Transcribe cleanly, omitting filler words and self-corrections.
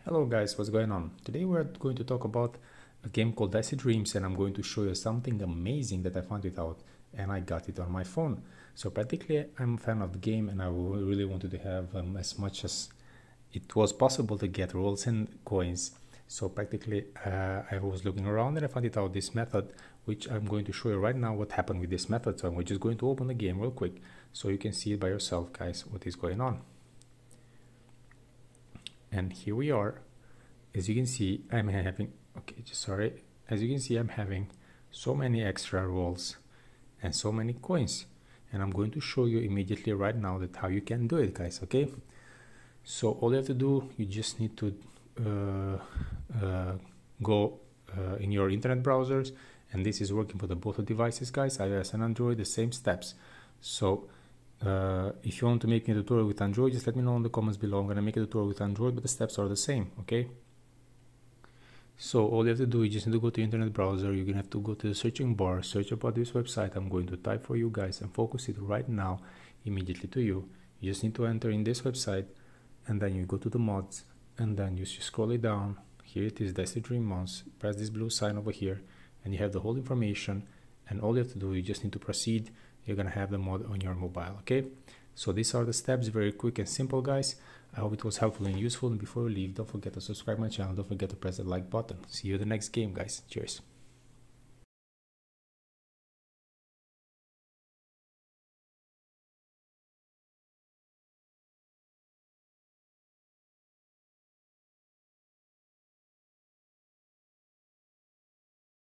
Hello guys, what's going on? Today we're going to talk about a game called Dicey Dreams, and I'm going to show you something amazing that I found it out and I got it on my phone. So practically I'm a fan of the game and I really wanted to have as much as it was possible to get rolls and coins. So practically I was looking around and I found it out this method, which I'm going to show you right now what happened with this method. So I'm just going to open the game real quick so you can see it by yourself, guys, what is going on. And here we are. As you can see, I'm having as you can see, I'm having so many extra rolls and so many coins, and I'm going to show you immediately right now that how you can do it, guys. Okay, so all you have to do, you just need to go in your internet browsers, and this is working for the both devices, guys, iOS and Android, the same steps. So if you want to make a tutorial with Android, just let me know in the comments below. I'm gonna make a tutorial with Android, but the steps are the same. Okay, so all you have to do is just need to go to internet browser. You're gonna have to go to the searching bar, search about this website. I'm going to type for you guys and focus it right now immediately to you. You just need to enter in this website, and then you go to the mods, and then you scroll it down. Here it is, Dicey Dream Mods. Press this blue sign over here and you have the whole information, and all you have to do, you just need to proceed. You're gonna have the mod on your mobile. Okay, so these are the steps, very quick and simple, guys. I hope it was helpful and useful, and before you leave, don't forget to subscribe my channel, don't forget to press the like button. See you in the next game, guys. Cheers.